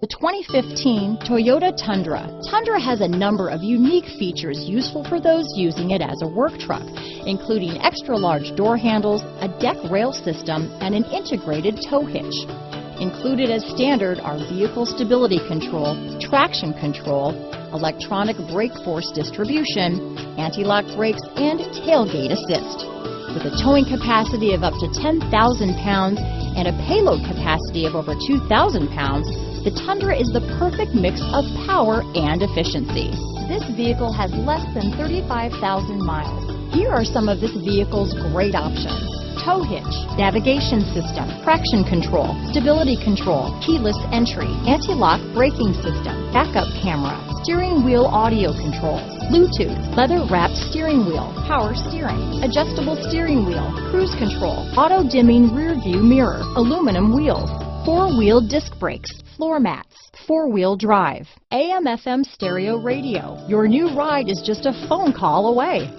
The 2015 Toyota Tundra. Tundra has a number of unique features useful for those using it as a work truck, including extra-large door handles, a deck rail system, and an integrated tow hitch. Included as standard are vehicle stability control, traction control, electronic brake force distribution, anti-lock brakes, and tailgate assist. With a towing capacity of up to 10,000 pounds and a payload capacity of over 2,000 pounds, the Tundra is the perfect mix of power and efficiency. This vehicle has less than 35,000 miles. Here are some of this vehicle's great options: tow hitch, navigation system, traction control, stability control, keyless entry, anti-lock braking system, backup camera, steering wheel audio controls, Bluetooth, leather-wrapped steering wheel, power steering, adjustable steering wheel, cruise control, auto-dimming rear-view mirror, aluminum wheels, four-wheel disc brakes, floor mats, four-wheel drive, AM/FM stereo radio. Your new ride is just a phone call away.